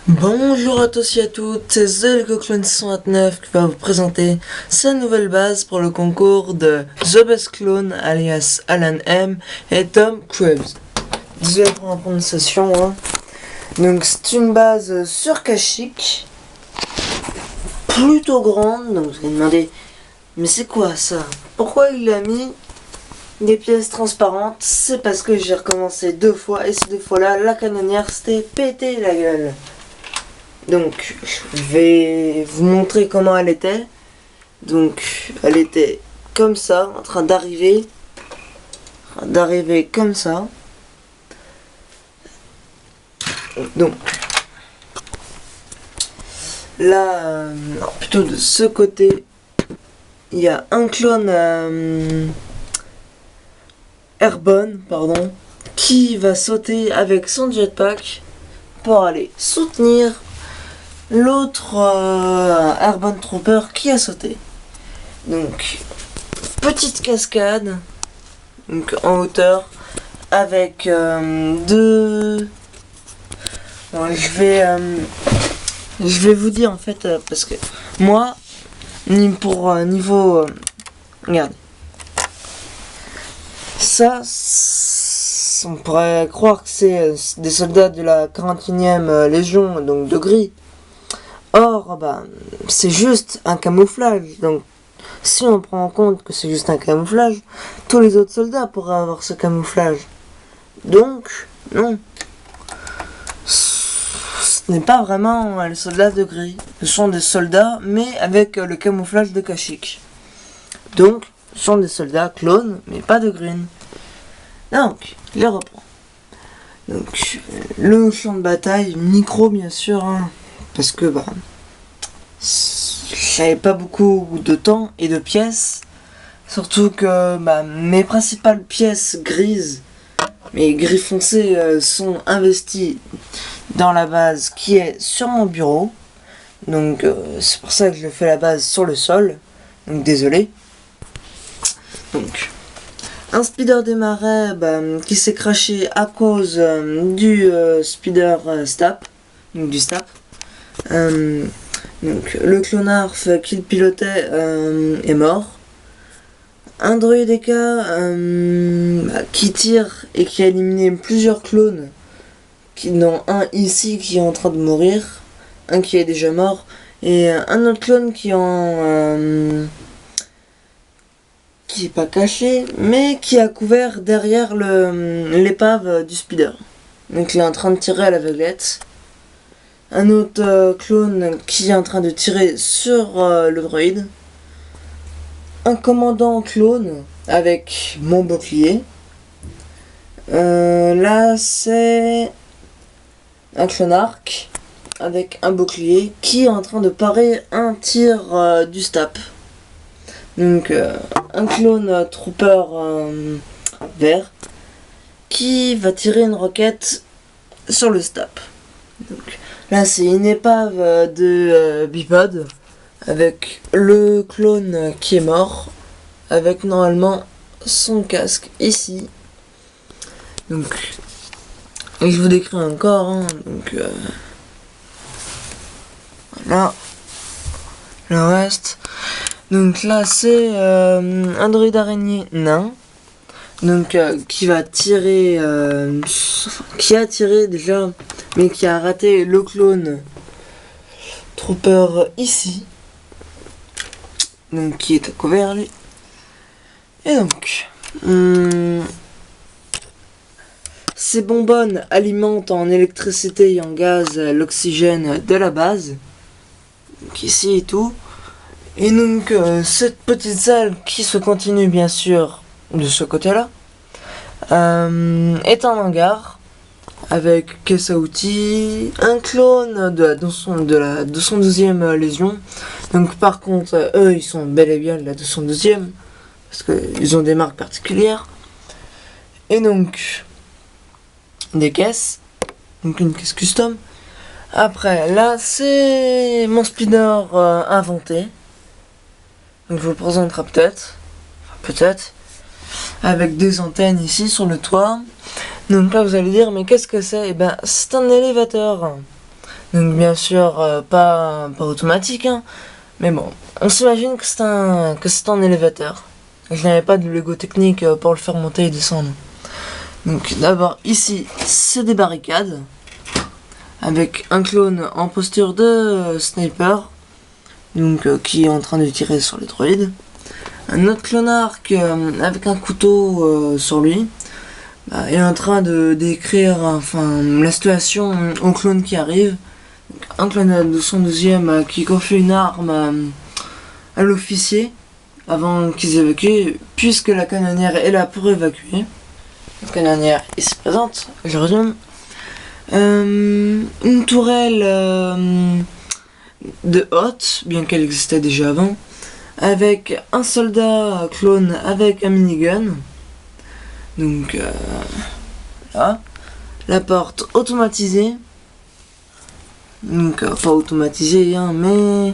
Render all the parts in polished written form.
Bonjour à tous et à toutes, c'est TheLegoClone629 qui va vous présenter sa nouvelle base pour le concours de The Best Clone alias Alan M et Tom Krebs. Désolé pour la prononciation, hein. Donc c'est une base sur Kashyyyk, plutôt grande, donc vous allez demander, mais c'est quoi ça? Pourquoi il a mis des pièces transparentes? C'est parce que j'ai recommencé deux fois et ces deux fois-là, la canonnière s'était pété la gueule. Donc, je vais vous montrer comment elle était. Donc, elle était comme ça, en train d'arriver. Comme ça. Donc, là, non, plutôt de ce côté, il y a un clone Airborne, pardon, qui va sauter avec son jetpack pour aller soutenir l'autre Airborne Trooper qui a sauté. Donc, petite cascade, donc en hauteur, avec deux. Bon, je vais vous dire en fait, parce que moi, pour niveau. Regarde. Ça, on pourrait croire que c'est des soldats de la 41e Légion, donc de gris. Or, c'est juste un camouflage. Donc, si on prend en compte que c'est juste un camouflage, tous les autres soldats pourraient avoir ce camouflage. Donc, non. Ce n'est pas vraiment les soldats de gris. Ce sont des soldats, mais avec le camouflage de Kashyyyk. Donc, ce sont des soldats clones, mais pas de green. Donc, je les reprends. Donc, le champ de bataille, micro bien sûr, hein. Parce que j'avais pas beaucoup de temps et de pièces. Surtout que mes principales pièces grises, mes gris foncés sont investies dans la base qui est sur mon bureau. Donc c'est pour ça que je fais la base sur le sol. Donc désolé. Donc un speeder des marais qui s'est crashé à cause du speeder STAP. Donc du STAP. Donc le clonarf qu'il pilotait est mort. Un droïde EK qui tire et qui a éliminé plusieurs clones, dont un ici qui est en train de mourir, un qui est déjà mort, et un autre clone qui est pas caché, mais qui a couvert derrière l'épave du speeder. Donc il est en train de tirer à l'aveuglette. Un autre clone qui est en train de tirer sur le droïde. Un commandant clone avec mon bouclier. Là c'est un clonarch avec un bouclier qui est en train de parer un tir du STAP. Donc un clone trooper vert qui va tirer une roquette sur le STAP. Donc, là c'est une épave de bipod avec le clone qui est mort, avec normalement son casque ici. Donc, et je vous décris encore, hein, donc voilà le reste. Donc là c'est un droïde araignée nain, donc qui va tirer, qui a tiré déjà, mais qui a raté le clone trooper ici. Donc qui est à couvert lui. Et donc ces bonbonnes alimentent en électricité et en gaz l'oxygène de la base. Donc ici et tout. Et donc cette petite salle qui se continue bien sûr de ce côté là est un hangar avec caisse à outils, un clone de la 212e Légion. Donc par contre, eux, ils sont bel et bien de la 212e, parce qu'ils ont des marques particulières. Et donc, des caisses, donc une caisse custom. Après, là, c'est mon speeder inventé. Donc je vous le présenterai peut-être, avec des antennes ici sur le toit. Donc là, vous allez dire, mais qu'est-ce que c'est? Eh ben, c'est un élévateur. Donc bien sûr pas automatique, hein. Mais bon, on s'imagine que c'est un élévateur. Je n'avais pas de Lego technique pour le faire monter et descendre. Donc d'abord ici c'est des barricades avec un clone en posture de sniper, donc qui est en train de tirer sur les droïdes. Un autre clonarque avec un couteau sur lui est en train de décrire la situation au clone qui arrive. Donc, un clone de son 12e qui confie une arme à l'officier avant qu'ils évacuent, puisque la canonnière est là pour évacuer. La canonnière ici présente, je résume. Une tourelle de haute, bien qu'elle existait déjà avant, avec un soldat clone avec un minigun. Donc là, la porte automatisée. Donc pas automatisée, hein, mais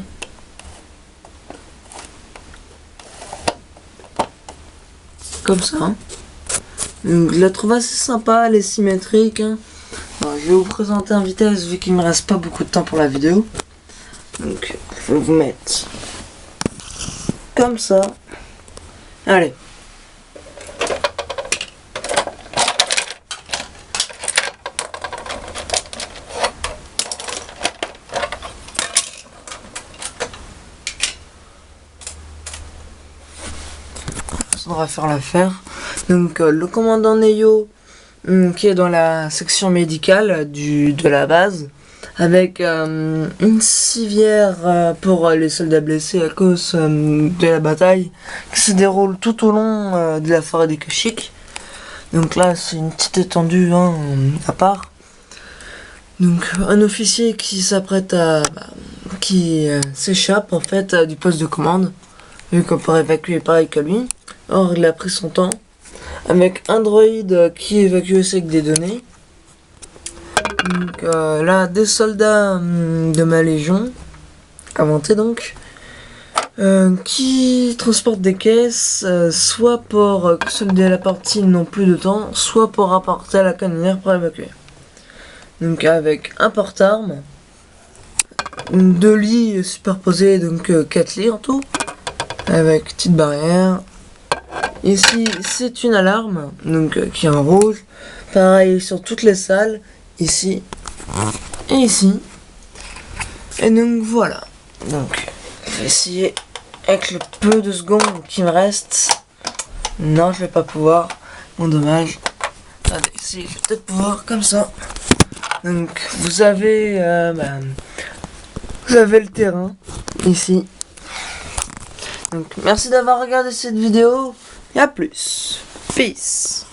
comme ça. Hein. Donc je la trouve assez sympa, elle est symétrique. Hein. Alors, je vais vous présenter en vitesse vu qu'il me reste pas beaucoup de temps pour la vidéo. Donc je vais vous mettre comme ça. Allez. Ça devrait faire l'affaire. Donc le commandant Neo qui est dans la section médicale de la base, avec une civière pour les soldats blessés à cause de la bataille qui se déroule tout au long de la forêt des Kashyyyk. Donc là c'est une petite étendue à part. Donc un officier qui s'apprête qui s'échappe en fait du poste de commande, vu qu'on peut évacuer pareil que lui. Or il a pris son temps, avec un droïde qui évacue aussi avec des données. Donc là, des soldats de ma légion, inventés donc, qui transportent des caisses, soit pour solder la partie n'ont plus de temps, soit pour rapporter à la canonnière pour évacuer. Donc avec un porte-armes, 2 lits superposés, donc 4 lits en tout, avec petite barrière. Ici, c'est une alarme, donc qui est en rouge. Pareil sur toutes les salles, ici et ici. Et donc voilà. Donc, je vais essayer avec le peu de secondes qui me reste. Non, je vais pas pouvoir. Bon, dommage. Attendez, si, je vais peut-être pouvoir comme ça. Donc, vous avez le terrain ici. Donc, merci d'avoir regardé cette vidéo. Et à plus. Peace.